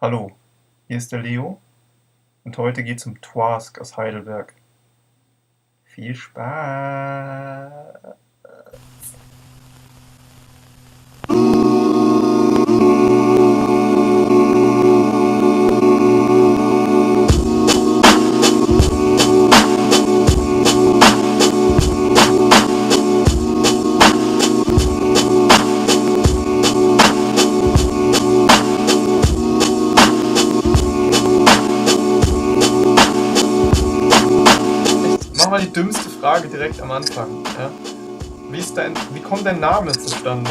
Hallo, hier ist der Leo und heute geht's um Twask aus Heidelberg. Viel Spaß! Mach mal die dümmste Frage direkt am Anfang. Ja? Wie kommt dein Name zustande?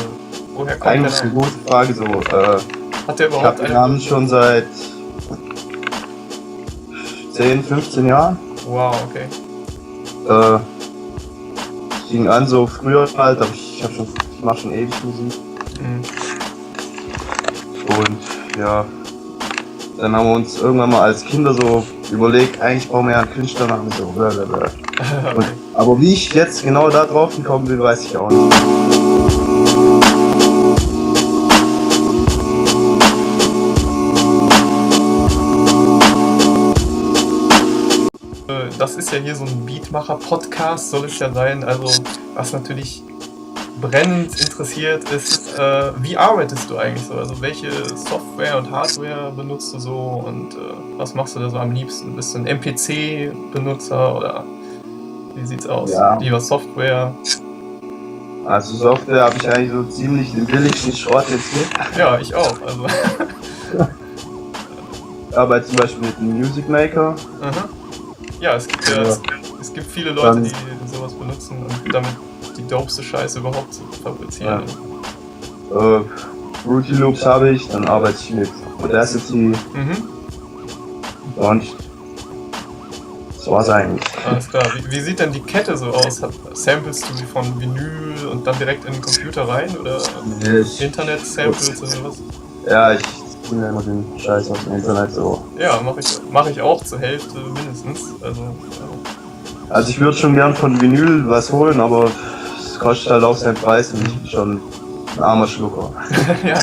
Woher kommt Eigentlich der eine Name? gute Frage so. Hat der Ich überhaupt habe den eine? Namen schon seit 10, 15 Jahren. Wow, okay. Äh, Fing an so früher halt, aber ich mache schon ewig Musik. Mhm. Und ja, dann haben wir uns irgendwann mal als Kinder so überlegt, eigentlich brauchen wir ja einen Künstlernamen so. Blablabla. Okay. Aber wie ich jetzt genau da drauf gekommen bin, weiß ich auch nicht. Das ist ja hier so ein Beatmacher-Podcast, soll es ja sein. Also, was natürlich brennend interessiert ist, wie arbeitest du eigentlich so? Also, welche Software und Hardware benutzt du so und was machst du da so am liebsten? Bist du ein MPC-Benutzer oder wie sieht's aus? Ja. Lieber Software? Also Software habe ich eigentlich so ziemlich den billigsten Schrott jetzt mit. Ja, ich auch. Also, Ich arbeite zum Beispiel mit einem Music Maker. aha. Ja, es gibt viele Leute, die sowas benutzen und damit die dopeste Scheiße überhaupt fabrizieren. Fruity Loops habe ich, dann arbeite ich mit Audacity Mhm. und das war's eigentlich. Alles klar. Wie sieht denn die Kette so aus? Samplest du die von Vinyl und dann direkt in den Computer rein oder Internet-Samples oder was? Ja, ich ziehe mir immer den Scheiß aus dem Internet so. Ja, mach ich auch zur Hälfte mindestens. Also ich würde schon gern von Vinyl was holen, aber es kostet halt auch seinen Preis und ich bin schon ein armer Schlucker. Ja.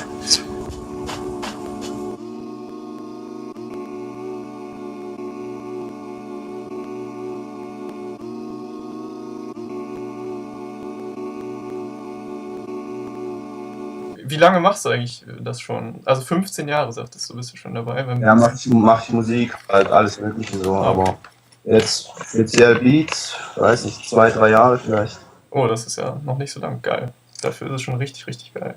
Wie lange machst du eigentlich das schon? Also 15 Jahre, sagtest du, bist du schon dabei? Ja, mach ich Musik, halt alles mögliche so, aber jetzt speziell Beats, weiß nicht, 2, 3 Jahre vielleicht. Oh, das ist ja noch nicht so lang. Geil. Dafür ist es schon richtig, richtig geil.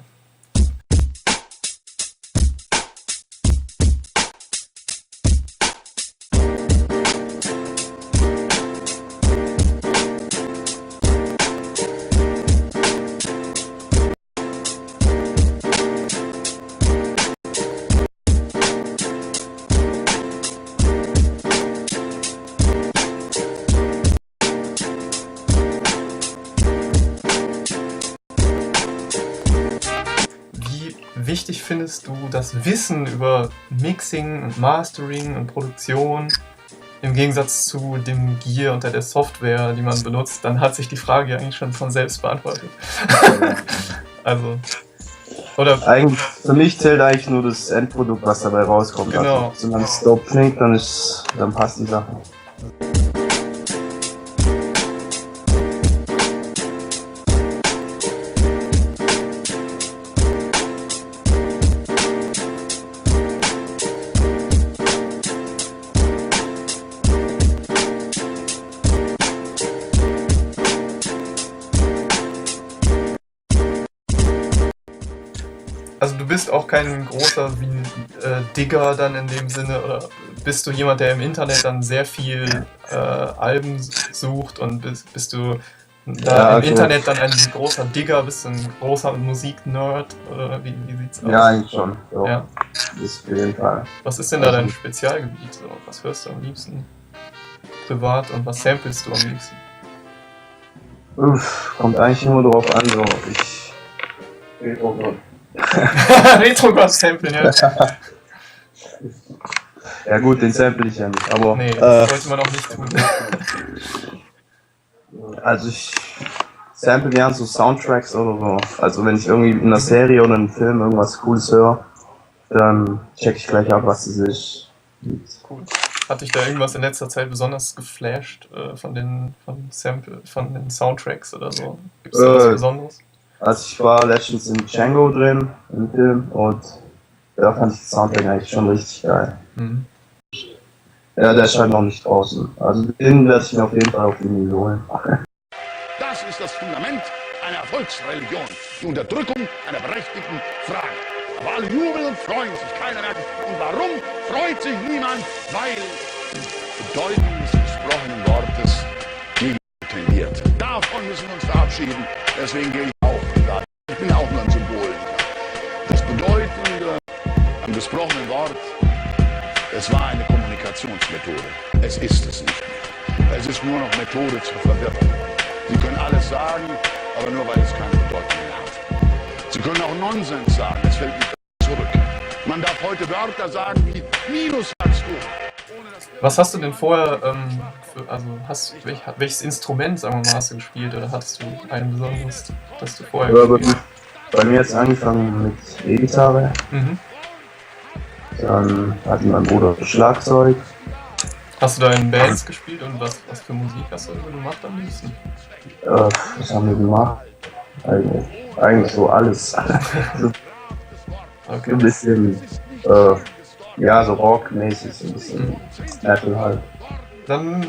Wie wichtig findest du das Wissen über Mixing und Mastering und Produktion im Gegensatz zu dem Gear und der Software, die man benutzt? Dann hat sich die Frage ja eigentlich schon von selbst beantwortet. Also, oder Eigentlich, für mich zählt eigentlich nur das Endprodukt, was dabei rauskommt. Genau. Also, solange es dope klingt, dann passt die Sache. also du bist auch kein großer Digger dann in dem Sinne, oder bist du jemand, der im Internet dann sehr viel Alben sucht und bist du da Ja, im okay. Internet dann ein großer Digger, bist du ein großer Musiknerd oder wie sieht's aus? Ja, eigentlich schon. So. Ja. Das auf jeden Fall. Was ist denn da dein Spezialgebiet? So? Was hörst du am liebsten privat und was samplest du am liebsten? Kommt eigentlich immer drauf an, so Retro-God-Samplen, ja. Ja gut, den sample ich ja nicht, aber Nee, das sollte man auch nicht tun. also ich sample gern so Soundtracks oder so. Also wenn ich irgendwie in einer Serie oder einem Film irgendwas Cooles höre, dann check ich gleich ab, was es ist. Cool. Hat dich da irgendwas in letzter Zeit besonders geflasht von den Soundtracks oder so? Gibt es da was Besonderes? Also ich war letztens in Django drin, im Film, und da fand ich den Soundtrack eigentlich schon richtig geil. Mhm. Ja, der ist halt noch nicht draußen. Also den werde ich mir auf jeden Fall auf Vinyl holen. Das ist das Fundament einer Erfolgsreligion, die Unterdrückung einer berechtigten Frage. Aber alle jubeln und freuen sich, keiner merkt. Und warum freut sich niemand? Weil die Bedeutung des gesprochenen Wortes nie tendiert. Davon müssen wir uns verabschieden. Deswegen gehe ich auch da. Ich bin auch nur ein Symbol. Das Bedeutende am gesprochenen Wort, es war eine Kommunikationsmethode. Es ist es nicht mehr. Es ist nur noch Methode zur Verwirrung. Sie können alles sagen, aber nur weil es keine Bedeutung mehr hat. Sie können auch Nonsens sagen, es fällt nicht zurück. Man darf heute Wörter sagen wie Minus sagst du. Was hast du denn vorher, welches Instrument, sagen wir mal, hast du gespielt oder hattest du ein besonderes, das du vorher gespielt hast? Bei mir jetzt angefangen mit E-Gitarre. Mhm. Dann hatte mein Bruder Schlagzeug. Hast du da in Bands gespielt und was für Musik hast du gemacht am liebsten? Was haben wir gemacht? Eigentlich so alles. Okay. Ein bisschen, ja, so rockmäßig, so ein bisschen Metal halt. Dann,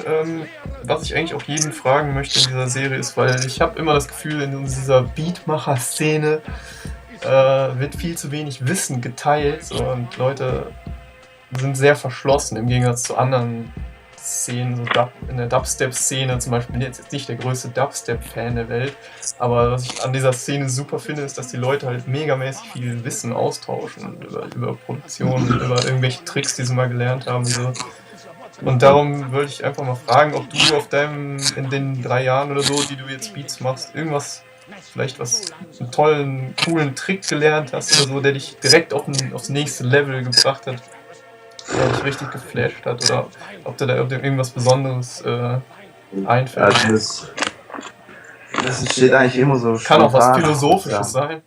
was ich eigentlich auch jeden fragen möchte in dieser Serie ist, weil ich habe immer das Gefühl, in dieser Beatmacher-Szene wird viel zu wenig Wissen geteilt und Leute sind sehr verschlossen im Gegensatz zu anderen Szenen, so in der Dubstep-Szene zum Beispiel. Ich bin jetzt nicht der größte Dubstep-Fan der Welt, aber was ich an dieser Szene super finde, ist, dass die Leute halt megamäßig viel Wissen austauschen über Produktionen, über irgendwelche Tricks, die sie mal gelernt haben. So. Und darum wollte ich einfach mal fragen, ob du in den 3 Jahren oder so, die du jetzt Beats machst, vielleicht einen tollen, coolen Trick gelernt hast oder so, der dich direkt aufs nächste Level gebracht hat, der dich richtig geflasht hat, oder ob dir da irgendwas Besonderes einfällt. Also das entsteht eigentlich immer so Kann spontan. auch was Philosophisches sein.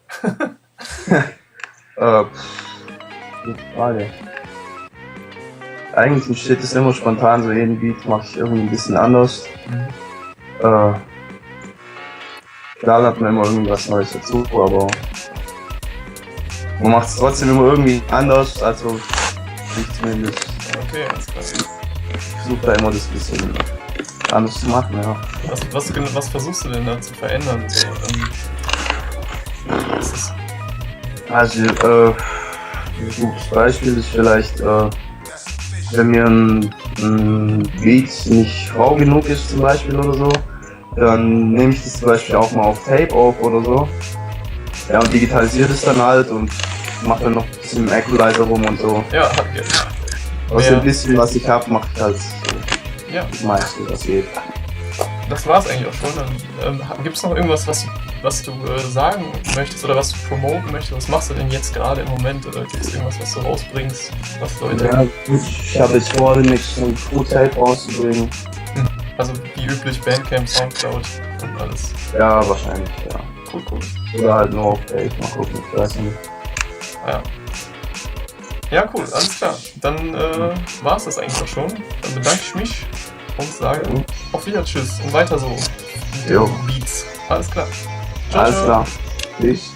Gute Frage. Eigentlich entsteht das immer spontan, so jeden Beat mache ich irgendwie ein bisschen anders. Klar hat man immer irgendwas Neues dazu, aber man macht es trotzdem immer irgendwie anders, also ich zumindest. Okay, alles klar. Ich versuche da immer das bisschen anders zu machen, ja. Was versuchst du denn da zu verändern? So, Also, ein gutes Beispiel ist vielleicht, wenn mir ein Beat nicht rau genug ist zum Beispiel oder so, dann nehme ich das zum Beispiel auch mal auf Tape auf oder so. Ja, und digitalisiere das dann halt und mache dann noch ein bisschen im Equalizer rum und so. Ja, Aus dem bisschen, was ich habe, mache ich halt so das meiste, was geht. Das war's eigentlich auch schon. Gibt es noch irgendwas, was du sagen möchtest oder was du promoten möchtest? Was machst du denn jetzt gerade im Moment? Oder gibt es irgendwas, was du rausbringst, was Leute... Ja, ich habe jetzt vor, demnächst ein Pro-Tape rauszubringen. Also wie üblich Bandcamp, Soundcloud und alles. Ja, wahrscheinlich, ja. Cool. Oder halt nur auf Tape, mal gucken, ich weiß nicht. Ja. Ja, cool, alles klar. Dann war's das eigentlich auch schon. Dann bedanke ich mich und sage auf Wiedersehen, tschüss und weiter so mit den Beats. Alles klar. Ciao, Alles ciao. klar. Tschüss.